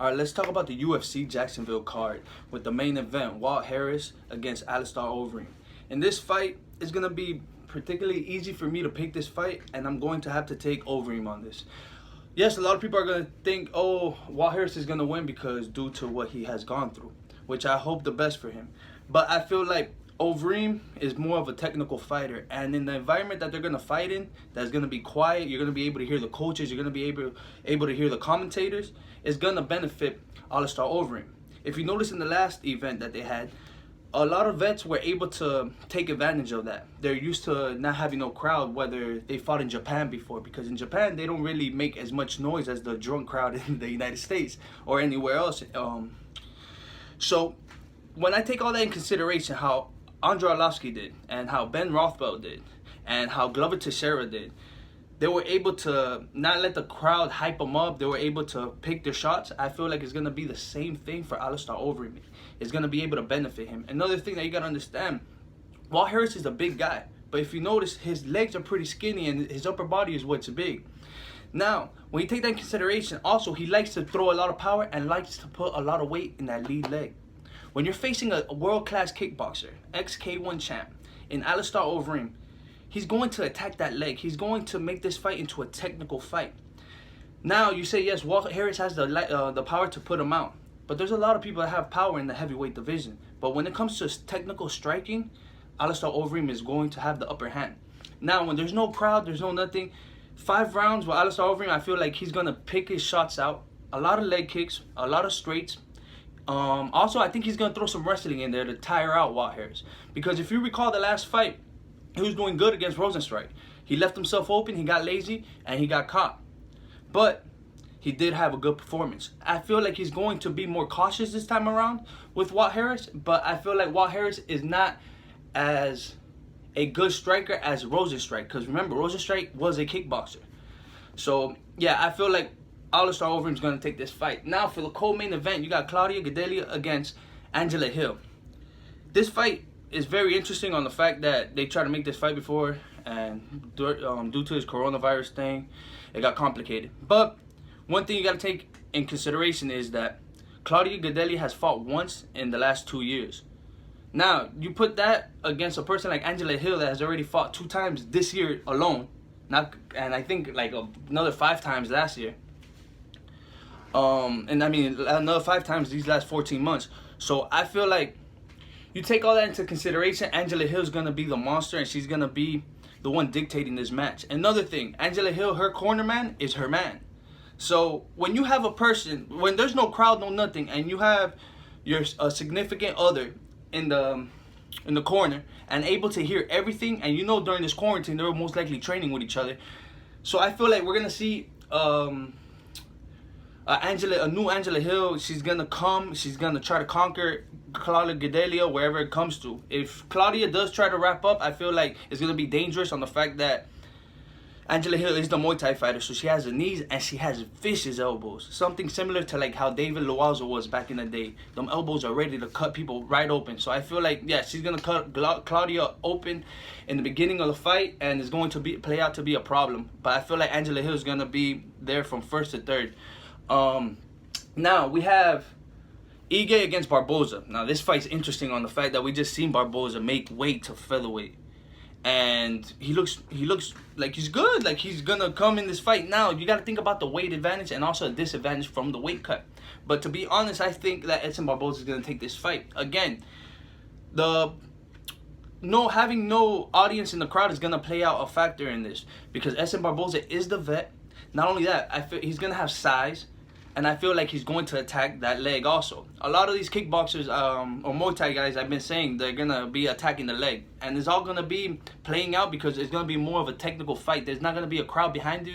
All right, let's talk about the UFC Jacksonville card with the main event, Walt Harris against Alistair Overeem. In this fight, it's going to be particularly easy for me to pick this fight, and I'm going to have to take Overeem on this. Yes, a lot of people are going to think, oh, Walt Harris is going to win because due to what he has gone through, which I hope the best for him. But I feel like Overeem is more of a technical fighter, and in the environment that they're going to fight in, that's going to be quiet, you're going to be able to hear the coaches, you're going to be able to hear the commentators, it's going to benefit Alistair Overeem. If you notice in the last event that they had, a lot of vets were able to take advantage of that. They're used to not having no crowd, whether they fought in Japan before, because in Japan they don't really make as much noise as the drunk crowd in the United States or anywhere else. So when I take all that in consideration, how Andrei Arlovski did, and how Ben Rothwell did, and how Glover Teixeira did, they were able to not let the crowd hype them up. They were able to pick their shots. I feel like it's going to be the same thing for Alistair Overeem. It's going to be able to benefit him. Another thing that you got to understand, Walt Harris is a big guy, but if you notice, his legs are pretty skinny and his upper body is what's big. Now, when you take that in consideration, also, he likes to throw a lot of power and likes to put a lot of weight in that lead leg. When you're facing a world-class kickboxer, ex-K1 champ, in Alistair Overeem, he's going to attack that leg. He's going to make this fight into a technical fight. Now, you say, yes, Walt Harris has the power to put him out. But there's a lot of people that have power in the heavyweight division. But when it comes to technical striking, Alistair Overeem is going to have the upper hand. Now, when there's no crowd, there's no nothing, 5 rounds with Alistair Overeem, I feel like he's going to pick his shots out. A lot of leg kicks, a lot of straights. Also, I think he's going to throw some wrestling in there to tire out Walt Harris. Because if you recall the last fight, he was doing good against Rosenstrike. He left himself open, he got lazy, and he got caught. But he did have a good performance. I feel like he's going to be more cautious this time around with Walt Harris, but I feel like Walt Harris is not as a good striker as Rosenstrike. Because remember, Rosenstrike was a kickboxer. So, yeah, I feel like Alistair Overeem is going to take this fight. Now, for the co-main event, you got Claudia Gadelha against Angela Hill. This fight is very interesting on the fact that they tried to make this fight before, and due to his coronavirus thing, it got complicated. But one thing you got to take in consideration is that Claudia Gadelha has fought once in the last 2 years. Now, you put that against a person like Angela Hill that has already fought 2 times this year alone, and I think like another 5 times last year. And I mean another 5 times these last 14 months. So I feel like you take all that into consideration, Angela Hill's gonna be the monster, and she's gonna be the one dictating this match. Another thing, Angela Hill, her corner man is her man. So when you have a person, when there's no crowd, no nothing, and you have your significant other in the corner and able to hear everything, and you know during this quarantine they were most likely training with each other. So I feel like we're gonna see a new Angela Hill. She's gonna come. She's gonna try to conquer Claudia Gadelha wherever it comes to. If Claudia does try to wrap up, I feel like it's gonna be dangerous on the fact that Angela Hill is the Muay Thai fighter, so she has the knees and she has vicious elbows. Something similar to like how David Loazo was back in the day. Them elbows are ready to cut people right open. So I feel like, yeah, she's gonna cut Claudia open in the beginning of the fight, and it's going to play out to be a problem. But I feel like Angela Hill is gonna be there from first to third. Now we have Ige against Barboza. Now this fight's interesting on the fact that we just seen Barboza make weight to featherweight, and he looks like he's good. Like he's gonna come in this fight. Now you got to think about the weight advantage and also a disadvantage from the weight cut. But to be honest, I think that Edson Barboza is gonna take this fight. Again, having no audience in the crowd is gonna play out a factor in this, because Edson Barboza is the vet. Not only that, I feel he's gonna have size, and I feel like he's going to attack that leg also. A lot of these kickboxers or Muay Thai guys, I've been saying they're gonna be attacking the leg, and it's all gonna be playing out because it's gonna be more of a technical fight. There's not gonna be a crowd behind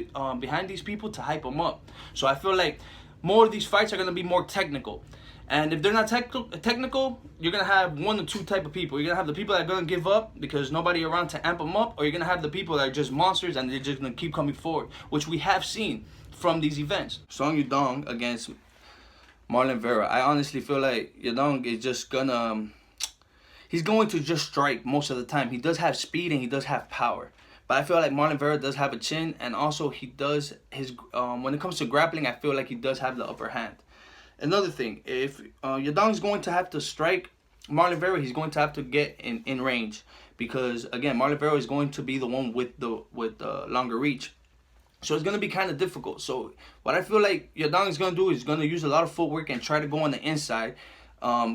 these people to hype them up. So I feel like more of these fights are gonna be more technical. And if they're not technical, you're going to have one or two type of people. You're going to have the people that are going to give up because nobody around to amp them up, or you're going to have the people that are just monsters and they're just going to keep coming forward, which we have seen from these events. Song Yudong against Marlon Vera. I honestly feel like Yudong is just going to... He's going to just strike most of the time. He does have speed and he does have power. But I feel like Marlon Vera does have a chin, and also he does his... when it comes to grappling, I feel like he does have the upper hand. Another thing, if Yadong's going to have to strike Marlon Vera, he's going to have to get in range, because again, Marlon Vera is going to be the one with the longer reach. So it's going to be kind of difficult. So what I feel like Yadong is going to do is going to use a lot of footwork and try to go on the inside,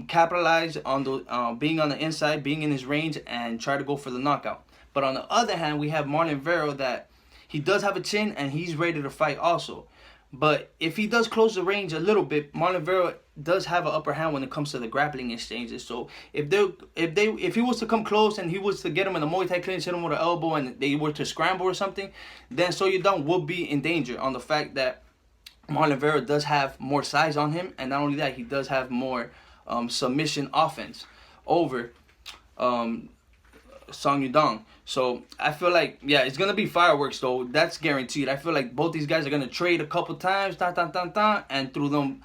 capitalize on the being on the inside, being in his range, and try to go for the knockout. But on the other hand, we have Marlon Vera that he does have a chin and he's ready to fight also. But if he does close the range a little bit, Marlon Vera does have an upper hand when it comes to the grappling exchanges. So if he was to come close and he was to get him in a Muay Thai clinch, hit him with an elbow, and they were to scramble or something, then So Yadong would be in danger on the fact that Marlon Vera does have more size on him, and not only that, he does have more submission offense over Song Yudong. So I feel like, yeah, it's gonna be fireworks though. That's guaranteed. I feel like both these guys are gonna trade a couple times, and through them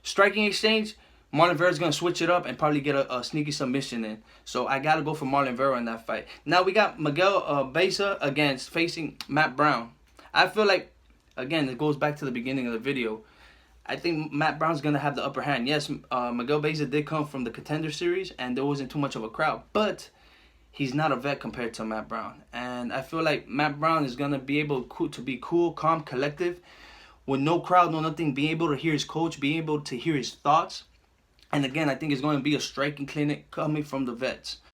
striking exchange, Marlon Vera's gonna switch it up and probably get a sneaky submission in. So I gotta go for Marlon Vera in that fight. Now we got Miguel Beza against facing Matt Brown. I feel like, again, it goes back to the beginning of the video. I think Matt Brown's gonna have the upper hand. Yes, Miguel Beza did come from the Contender Series, and there wasn't too much of a crowd, but he's not a vet compared to Matt Brown. And I feel like Matt Brown is going to be able to be cool, calm, collective, with no crowd, no nothing, being able to hear his coach, being able to hear his thoughts. And again, I think it's going to be a striking clinic coming from the vets.